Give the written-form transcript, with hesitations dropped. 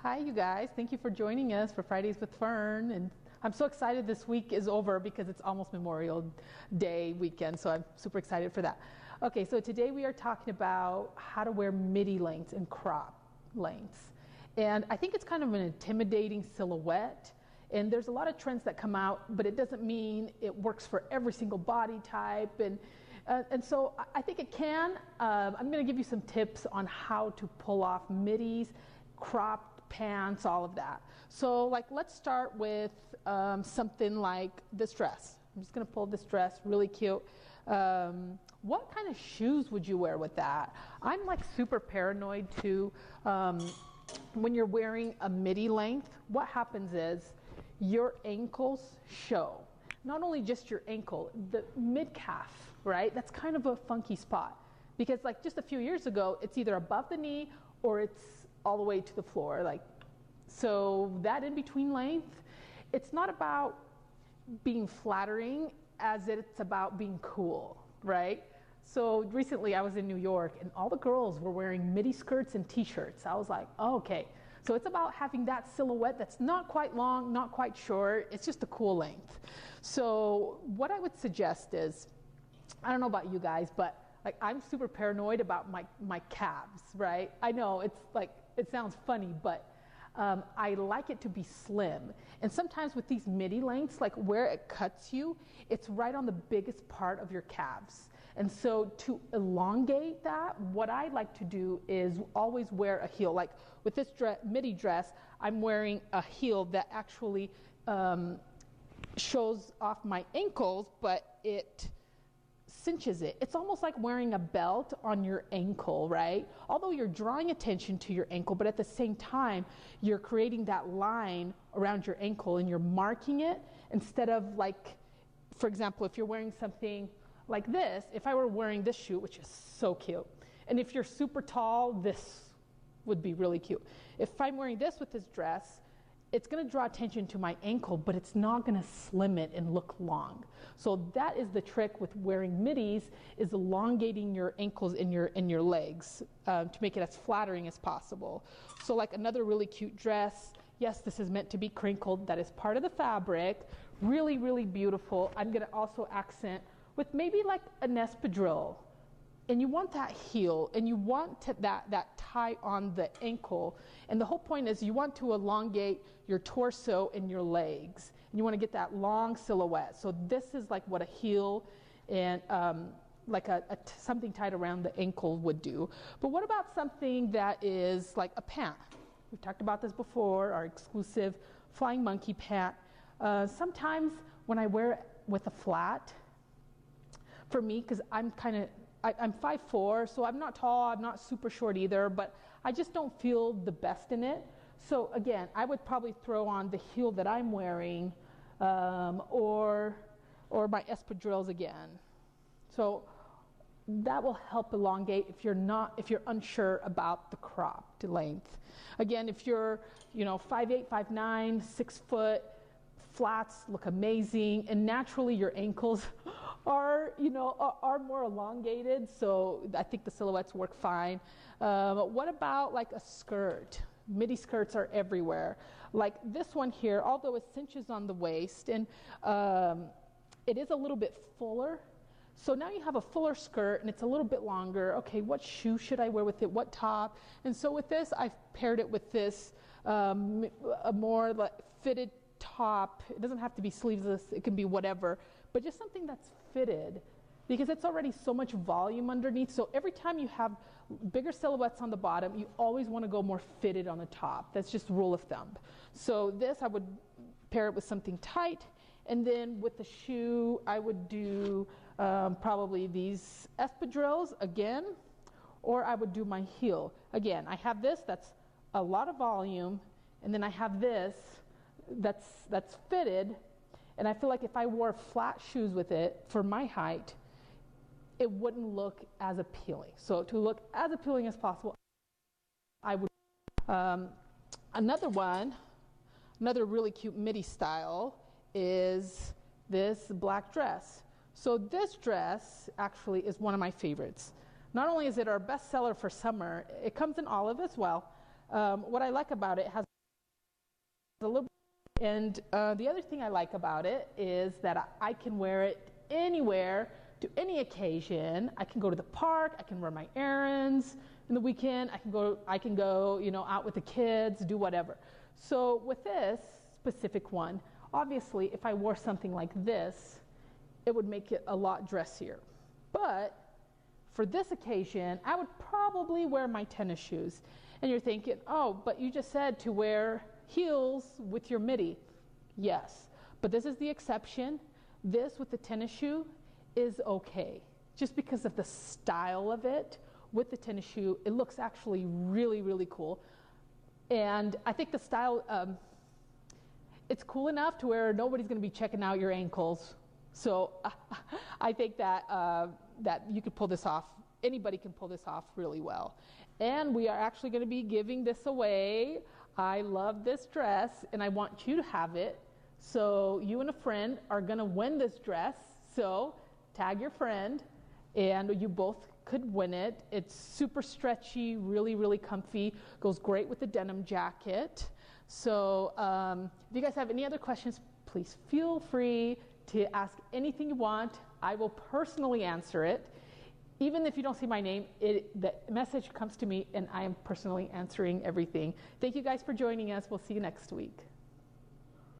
Hi, you guys. Thank you for joining us for Fridays with Fern. And I'm so excited this week is over because it's almost Memorial Day weekend, so I'm super excited for that. Okay, so today we are talking about how to wear midi lengths and crop lengths. And I think it's kind of an intimidating silhouette. And there's a lot of trends that come out, but it doesn't mean it works for every single body type. And so I think it can. I'm going to give you some tips on how to pull off midis, cropped pants, all of that. So let's start with something like this dress. I'm just going to pull this dress, really cute. What kind of shoes would you wear with that? I'm super paranoid too. When you're wearing a midi length, what happens is your ankles show. Not only just your ankle, the mid-calf, right? That's kind of a funky spot. Because just a few years ago, it's either above the knee or it's all the way to the floor. So that in-between length, it's not about being flattering as it's about being cool, right? So recently I was in New York and all the girls were wearing midi skirts and t-shirts. I was like, oh, okay. So it's about having that silhouette that's not quite long, not quite short. It's just a cool length. So what I would suggest is, I don't know about you guys, but I'm super paranoid about my calves, right? I know it sounds funny, but I like it to be slim. And sometimes with these midi lengths, where it cuts you, it's right on the biggest part of your calves. And so to elongate that, what I like to do is always wear a heel. With this midi dress, I'm wearing a heel that actually shows off my ankles, but it cinches it. It's almost like wearing a belt on your ankle, right? Although you're drawing attention to your ankle, but at the same time, you're creating that line around your ankle and you're marking it instead of for example, if you're wearing something like this, if I were wearing this shoe, which is so cute, and if you're super tall, this would be really cute. If I'm wearing this with this dress, it's going to draw attention to my ankle, but it's not going to slim it and look long. So that is the trick with wearing midis, is elongating your ankles and your legs to make it as flattering as possible. So another really cute dress. Yes, this is meant to be crinkled. That is part of the fabric. Really, really beautiful. I'm going to also accent with maybe an espadrille. And you want that heel, and you want that tie on the ankle. And the whole point is you want to elongate your torso and your legs. And you want to get that long silhouette. So this is what a heel and something tied around the ankle would do. But what about something that is like a pant? We've talked about this before, our exclusive Flying Monkey pant. Sometimes when I wear it with a flat, for me, because I'm 5'4", so I'm not tall, I'm not super short either, but I just don't feel the best in it. So again, I would probably throw on the heel that I'm wearing, or my espadrilles again. So that will help elongate if you're unsure about the cropped length. Again, if you're 5'8", 5'9", 6 foot, flats look amazing, and naturally your ankles are more elongated, so I think the silhouettes work fine. What about a skirt? Midi skirts are everywhere. This one here, although it cinches on the waist, and it is a little bit fuller. So now you have a fuller skirt and it's a little bit longer. Okay, what shoe should I wear with it? What top? And so with this, I've paired it with this a more fitted top. It doesn't have to be sleeveless, it can be whatever, but just something that's fitted, because it's already so much volume underneath. So every time you have bigger silhouettes on the bottom, you always want to go more fitted on the top. That's just rule of thumb. So this, I would pair it with something tight, and then with the shoe I would do probably these espadrilles again, or I would do my heel. Again, I have this that's a lot of volume, and then I have this that's fitted, and I feel like if I wore flat shoes with it for my height, it wouldn't look as appealing. So to look as appealing as possible, I would another really cute midi style is this black dress. So this dress actually is one of my favorites. Not only is it our best seller for summer, it comes in olive as well. What I like about it has a little. And the other thing I like about it is that I can wear it anywhere, to any occasion. I can go to the park, I can run my errands in the weekend, I can go, out with the kids, do whatever. So with this specific one, obviously if I wore something like this, it would make it a lot dressier. But for this occasion, I would probably wear my tennis shoes. And you're thinking, oh, but you just said to wear heels with your midi. Yes, but this is the exception. This with the tennis shoe is okay. Just because of the style of it with the tennis shoe, it looks actually really, really cool. And I think the style, it's cool enough to where nobody's going to be checking out your ankles. So I think that that you could pull this off. Anybody can pull this off really well. And we are actually going to be giving this away. I love this dress, and I want you to have it. So you and a friend are going to win this dress. So tag your friend, and you both could win it. It's super stretchy, really, really comfy. Goes great with the denim jacket. So if you guys have any other questions, please feel free to ask anything you want. I will personally answer it. Even if you don't see my name, the message comes to me, and I am personally answering everything. Thank you guys for joining us. We'll see you next week.